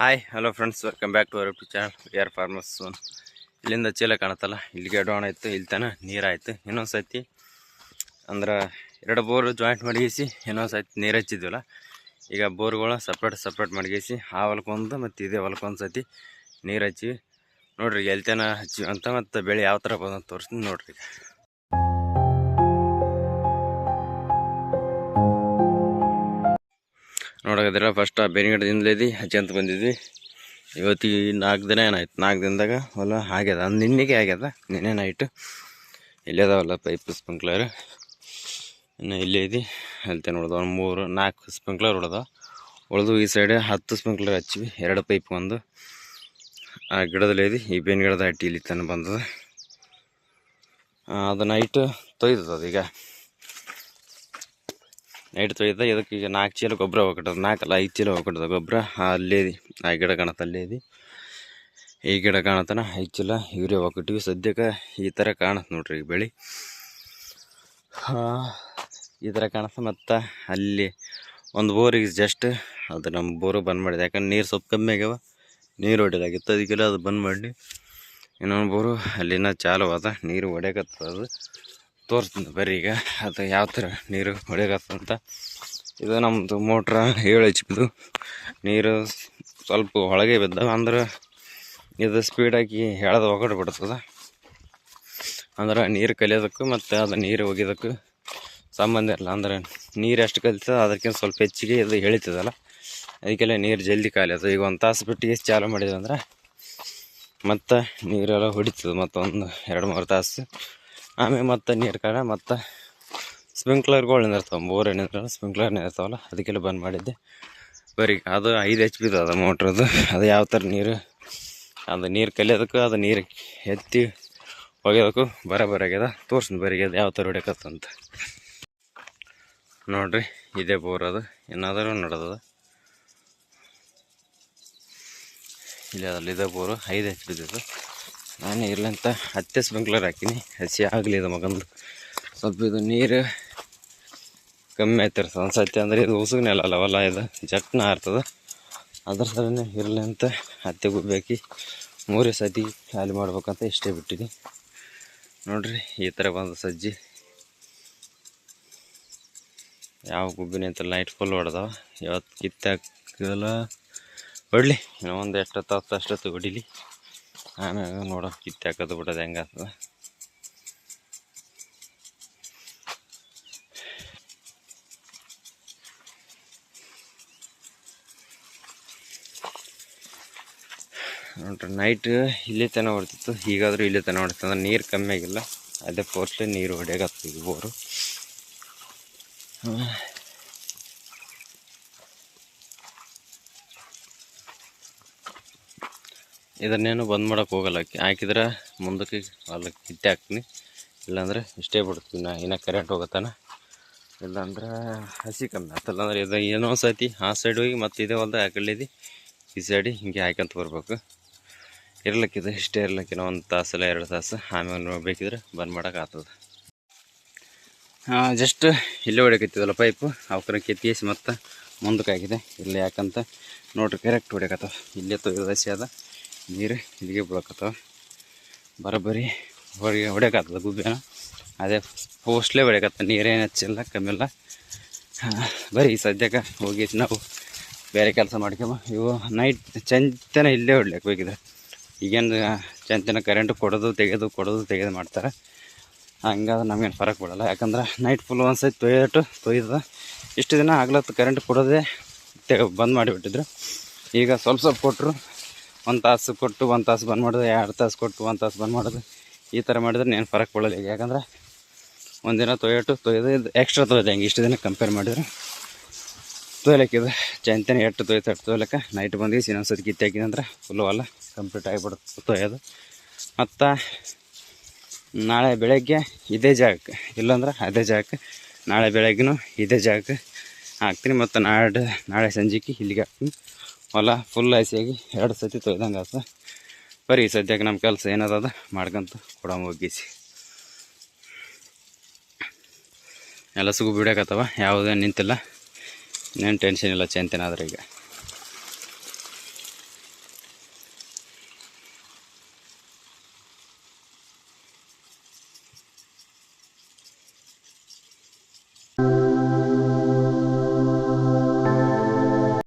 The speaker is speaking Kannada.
Hi hello friends, welcome back to our YouTube channel AR Farmers Zone. ಇಲ್ಲಿಂದ ಚೀಲ ಕಾಣುತ್ತಲ್ಲ, ಇಲ್ಲಿಗೆ ಡೌನ್ ಆಯಿತು, ಇಲ್ಲಿ ತನಕ ನೀರಾಯಿತು. ಇನ್ನೊಂದು ಸತಿ ಅಂದ್ರೆ 2 ಬೋರ್ ಜಾಯಿಂಟ್ ಮಡಗಿಸಿ ಇನ್ನೊಂದು ಸತಿ ನೀರು ಹಚ್ಚಿದ್ವಲ್ಲ. ಈಗ ಬೋರ್ಗಳು ಸಪ್ರೇಟ್ ಮಡಗಿಸಿ ಆ ಹೊಲಕ್ಕೊಂದು ಮತ್ತು ಇದೇ ಹೊಲಕ್ಕೊಂದು ಸತಿ ನೀರು ಹಚ್ಚಿ ನೋಡ್ರಿ ಎಲ್ಲಿ ತನಕ ಹಚ್ಚಿವಿ ಅಂತ, ಮತ್ತು ಬೆಳೆ ಯಾವ ಥರ ಬಂದಂತ ತೋರಿಸ್ತೀನಿ ನೋಡ್ರಿ. ನೋಡೋದಿಲ್ಲ, ಫಸ್ಟ್ ಆ ಬೇನಿಗಡದಿಂದಲೇದಿ ಹಚ್ಚಿ ಅಂತ ಬಂದಿದ್ವಿ. ಇವತ್ತಿಗೆ 4 ದಿನ ಏನಾಯ್ತು. 4 ದಿನದಾಗ ಹೊಲ ಆಗ್ಯದ, ನಿನ್ನೆಗೆ ಆಗ್ಯದ. ನಿನ್ನೆ ನೈಟು ಇಲ್ಲೇ ಅದಾವಲ್ಲ ಪೈಪ್ ಸ್ಪ್ರಿಂಕ್ಲರ್. ಇನ್ನು ಇಲ್ಲೇ ಐತಿ, ಅಲ್ತೆ ನೋಡೋದು 3-4 ಸ್ಪ್ರಿಂಕ್ಲರ್ ಉಳ್ದು ಈ ಸೈಡ್ 10 ಸ್ಪ್ರಿಂಕ್ಲರ್ ಹಚ್ಚಿವಿ. 2 ಪೈಪ್ ಒಂದು ಆ ಗಿಡದಲ್ಲಿ ಐತಿ. ಈ ಬೇನ್ ಗಿಡದ ಹಟ್ಟಿ ಇಲ್ಲಿ ತನಕ ಬಂದದ. ಅದು ನೈಟ್ ತೊಯ್ದದ. ಈಗ ನೈಟ್ ತೊಯ್ದ. ಇದಕ್ಕೆ ಈಗ 4 ಚೀಲ ಗೊಬ್ಬರ ಹೋಗ್ಬಿಟ್ಟದ. 4 ಅಲ್ಲ 5 ಚೀಲ ಹೋಗ್ಬಿಟ್ಟದ ಗೊಬ್ಬರ. ಅಲ್ಲೇ ಆ ಗಿಡ ಕಾಣತ್ತ, ಅಲ್ಲೇ ಇದೆ. ಈ ಗಿಡ ಕಾಣತನ 5 ಚೀಲ ಯೂರಿಯಾ ಹೋಗ್ಬಿಟ್ಟಿವಿ. ಸದ್ಯಕ್ಕೆ ಈ ಥರ ಕಾಣತ್ತೆ ನೋಡ್ರಿ ಈಗ ಬೆಳೆ. ಈ ಥರ ಕಾಣತ್ತೆ. ಮತ್ತು ಅಲ್ಲಿ ಒಂದು ಬೋರಿಗೆ ಜಸ್ಟ್ ಅದು ನಮ್ಮ ಬೋರು ಬಂದ್ ಮಾಡಿದೆ. ಯಾಕಂದ್ರೆ ನೀರು ಸ್ವಲ್ಪ ಕಮ್ಮಿ ಆಗ್ಯಾವ, ನೀರು ಹೊಡಿಲಾಗಿತ್ತು. ಅದಕ್ಕೆಲ್ಲ ಅದು ಬಂದ್ ಮಾಡಿ ಇನ್ನೊಂದು ಬೋರು ಅಲ್ಲಿನ ಚಾಲು ಅದ. ನೀರು ಹೊಡ್ಯಾಕತ್ತದ. ಅದು ತೋರಿಸ್ತೀನಿ ಬರ್ರಿ ಈಗ ಅದು ಯಾವ ಥರ ನೀರು ಹೊಡ್ಯಾಕತ್ತಂತ. ಇದು ನಮ್ಮದು ಮೋಟ್ರ 7 HP. ನೀರು ಸ್ವಲ್ಪ ಒಳಗೆ ಬಿದ್ದಾವೆ. ಅಂದ್ರೆ ಇದು ಸ್ಪೀಡಾಗಿ ಎಳೆದು ಒಗಟ್ಟು ಬಿಡ್ತದೆ. ಅಂದ್ರೆ ನೀರು ಕಲಿಯೋದಕ್ಕೂ ಮತ್ತು ಅದು ನೀರು ಒಗೆಯೋದಕ್ಕೂ ಸಂಬಂಧ ಇಲ್ಲ. ಅಂದ್ರೆ ನೀರು ಎಷ್ಟು ಕಲಿತದೆ ಅದಕ್ಕಿಂತ ಸ್ವಲ್ಪ ಹೆಚ್ಚಿಗೆ ಇದು ಎಳಿತದಲ್ಲ, ಅದಕ್ಕೆಲ್ಲ ನೀರು ಜಲ್ದಿ ಖಾಲಿ ಆಗ್ತದೆ. ಈಗ 1 ತಾಸು ಬಿಟ್ಟಿಗೆ ಚಾಲು ಮಾಡಿದ್ವಿ ಅಂದ್ರೆ ಮತ್ತು ನೀರೆಲ್ಲ ಹೊಡಿತದೆ. ಮತ್ತೊಂದು 2-3 ತಾಸು ಆಮೇಲೆ ಮತ್ತು ನೀರು ಕಾಲ ಮತ್ತು ಸ್ಪ್ರಿಂಕ್ಲರ್ಗಳು ಇರ್ತಾವೆ. ಬೋರ್ ಏನಿರ್ತಾವಲ್ಲ ಸ್ಪ್ರಿಂಕ್ಲರ್ನೇ ಇರ್ತಾವಲ್ಲ, ಅದಕ್ಕೆಲ್ಲ ಬಂದ್ ಮಾಡಿದ್ದೆ. ಬರೀ ಅದು 5 HP ಅದ ಮೋಟ್ರದು. ಅದು ಯಾವ ಥರ ನೀರು, ಅದು ನೀರು ಕಲಿಯೋದಕ್ಕೂ ಅದು ನೀರು ಎತ್ತಿ ಒಗೆಯೋದಕ್ಕೂ ಬರಾಬರಾಗ್ಯದ. ತೋರಿಸ್ತೀನಿ ಬರೀ ಅದು ಯಾವ ಥರ ಹೊಡ್ಯಾಕತ್ತಂತ ನೋಡ್ರಿ. ಇದೇ ಬೋರ್ ಅದು, ಏನಾದರೂ ನಡೆದದ ಇಲ್ಲಿ ಅದಲ್ಲ. ಇದೇ ಬೋರು 5 HP ಇದು. ನಾನು ಇರ್ಲಂತ 10 ಸ್ಪ್ರಿಂಕ್ಲರ್ ಹಾಕೀನಿ. ಹಸಿ ಆಗಲಿ ಇದು ಮಗಂದು. ಸ್ವಲ್ಪ ಇದು ನೀರು ಕಮ್ಮಿ ಆಯ್ತಿರ್ತದೆ ಒಂದು ಸತಿ. ಅಂದರೆ ಇದು ಉಸುಗ್ನೆ ಅಲ್ಲ ಹೊಲ, ಇದು ಜಟ್ನ ಆರ್ತದೆ. ಅದ್ರ ಸಲನೇ ಇರಲಿ ಅಂತ 10 ಗುಬ್ಬಿ ಹಾಕಿ 3 ಸತಿ ಖಾಲಿ ಮಾಡ್ಬೇಕಂತ ಇಷ್ಟೇ ಬಿಟ್ಟಿನಿ ನೋಡ್ರಿ. ಈ ಥರ ಬಂದು ಸಜ್ಜಿ ಯಾವ ಗುಬ್ಬಿನ ಅಂತ ನೈಟ್ ಫುಲ್ ಹೊಡೆದವ. ಇವತ್ತು ಕಿತ್ತಾಕಲ್ಲ ಹೊಡ್ಲಿ, ಇನ್ನೂ ಒಂದು ಎಷ್ಟೊತ್ತು ಅಷ್ಟೊತ್ತು ಹೊಡಿಲಿ. ಆಮ್ಯಾಗ ನೋಡೋ ಕಿತ್ತು ಹಾಕೋದು ಬಿಡೋದು ಹೆಂಗಾಗ್ತದೆ. ನೋಡ್ರಿ ನೈಟ್ ಇಲ್ಲೇ ತನಕ ಹೊಡ್ತಿತ್ತು, ಹೀಗಾದರೂ ಇಲ್ಲೇ ತನಕ ಹೊಡ್ತಿತ್ತು. ಅಂದ್ರೆ ನೀರು ಕಮ್ಮಿ ಆಗಿಲ್ಲ, ಅದೇ ಫೋರ್ಸ್ಲೇ ನೀರು ಹೊಡ್ಯಾಗತ್ತ ಈಗ ಬೋರು. ಇದನ್ನೇನು ಬಂದ್ ಮಾಡೋಕೆ ಹೋಗಲ್ಲ. ಹಾಕಿದ್ರೆ ಮುಂದಕ್ಕೆ ಹೊಲಕ್ಕೆ ಕಿತ್ತೆ ಹಾಕ್ತೀನಿ, ಇಲ್ಲಾಂದ್ರೆ ಇಷ್ಟೇ ಬಿಡ್ತೀನಿ. ಇನ್ನೂ ಕರೆಂಟ್ ಹೋಗುತ್ತಾನ, ಇಲ್ಲಾಂದ್ರೆ ಹಸಿ ಕಮ್ಮಿ ಆಗ್ತಲ್ಲ. ಅಂದ್ರೆ ಇದು ಏನೋ ಸತಿ ಆ ಸೈಡ್ ಹೋಗಿ ಮತ್ತು ಇದೇ ಹೊಲ್ದ ಆ ಕಡೆದು ಈ ಸೈಡ್ ಹಿಂಗೆ ಹಾಕ್ಯಂತ ಬರ್ಬೇಕು. ಇರ್ಲಿಕ್ಕಿದೆ ಇಷ್ಟೇ ಇರ್ಲಿಕ್ಕಿನ 1 ತಾಸಲ್ಲ 2 ತಾಸು. ಆಮೇಲೆ ಬೇಕಿದ್ರೆ ಬಂದ್ ಮಾಡೋಕೆ ಆಗ್ತದೆ. ಜಸ್ಟ್ ಇಲ್ಲೇ ಹೊಡ್ಯಾಕತ್ತಿದಲ್ಲ ಪೈಪು, ಅವಕರ ಕೆತ್ತಿಸಿ ಮತ್ತು ಮುಂದಕ್ಕೆ ಹಾಕಿದೆ ಇಲ್ಲೇ. ಯಾಕಂತ ನೋಡ್ರಿ ಕರೆಕ್ಟ್ ಹೊಡ್ಯಾಕತ್ತವ. ಇಲ್ಲೇ ತೊಯ್ದು ಹಸಿ ಅದ, ನೀರು ಇಲ್ಲಿಗೆ ಬೀಳಕತ್ತವ. ಬರೋಬ್ಬರಿ ಹೊಡ್ಯಾಕತ್ತದ ಗುಬ್ಬಿನ. ಅದೇ ಪೋಸ್ಟ್ಲೇ ಹೊಡ್ಯಾಕತ್ತ, ನೀರೇನು ಹಚ್ಚಿಲ್ಲ ಕಮ್ಮಿಲ್ಲ. ಬರೀ ಸದ್ಯಕ್ಕೆ ಹೋಗಿ ನಾವು ಬೇರೆ ಕೆಲಸ ಮಾಡ್ಕೊಬ. ಇವು ನೈಟ್ ಚಂತನ ಇಲ್ಲೇ ಹೊಡ್ಲಿಕ್ಕೆ ಬೇಕಿದ್ರೆ. ಈಗೇನು ಚಂತನ ಕರೆಂಟು ಕೊಡೋದು ತೆಗೆದು ಮಾಡ್ತಾರೆ. ಹಂಗಾದ್ರೆ ನಮಗೇನು ಫರಕ್ ಬಿಡೋಲ್ಲ. ಯಾಕಂದ್ರೆ ನೈಟ್ ಫುಲ್ ಒಂದು ಸತಿ ತೊಯ್ದದ. ಇಷ್ಟು ದಿನ ಆಗ್ಲತ್ತು ಕರೆಂಟ್ ಕೊಡೋದೇ ಬಂದ್ ಮಾಡಿಬಿಟ್ಟಿದ್ರು. ಈಗ ಸ್ವಲ್ಪ ಕೊಟ್ಟರು, 1 ತಾಸು ಕೊಟ್ಟು 1 ತಾಸು ಬಂದ್ ಮಾಡೋದು, 2 ತಾಸು ಕೊಟ್ಟು 1 ತಾಸು ಬಂದ್ ಮಾಡೋದು. ಈ ಥರ ಮಾಡಿದ್ರೆ ಏನು ಫರಕ್ ಬೀಳಲ್ಲ ಈಗ. ಯಾಕಂದ್ರೆ ಒಂದಿನ ತೊಯ್ದು ಇದು ಎಕ್ಸ್ಟ್ರಾ ತೊಯ್ದು ಹೆಂಗೆ ಇಷ್ಟು ದಿನ ಕಂಪೇರ್ ಮಾಡಿದ್ರೆ ತೊಯ್ಲಕ್ಕಿದೆ. ಚಂತನ ಎಷ್ಟು ತೊಯ್ಲಕ್ಕೆ ನೈಟ್ ಬಂದು ಇನ್ನೊಂದು ಸತಿ ಕಿತ್ತು ಹಾಕಿದಂದ್ರೆ ಫುಲ್ಲು ಹೊಲ ಕಂಪ್ಲೀಟ್ ಆಗಿಬಿಡುತ್ತೆ ತೊಯ್ಯೋದು. ಮತ್ತು ನಾಳೆ ಬೆಳಗ್ಗೆ ಇದೇ ಜಾಗಕ್ಕೆ, ಇಲ್ಲಾಂದ್ರೆ ಅದೇ ಜಾಗಕ್ಕೆ, ನಾಳೆ ಬೆಳಗ್ಗೆನೂ ಇದೇ ಜಾಗಕ್ಕೆ ಹಾಕ್ತೀನಿ. ಮತ್ತು ನಾಳೆ ಸಂಜೆಗೆ ಇಲ್ಲಿಗೆ ಹಾಕ್ತೀನಿ. ಹೊಲ ಫುಲ್ ಹಸಿಯಾಗಿ 2 ಸತಿ ತೊಯ್ದಂಗೆ ಆಗ್ತದೆ. ಬರೀ ಸದ್ಯಕ್ಕೆ ನಮ್ಮ ಕೆಲಸ ಏನದ ಮಾಡ್ಕೊಂತ ಕೊಡಂಗೆ ಹೋಗಿಸಿ ಎಲ್ಲ ಸುಗು ಬಿಡಕತ್ತವ. ಯಾವುದೇ ನಿಂತಿಲ್ಲ, ಇನ್ನೇನು ಟೆನ್ಷನ್ ಇಲ್ಲ. ಚಂತೇನಾದ್ರೆ ಈಗ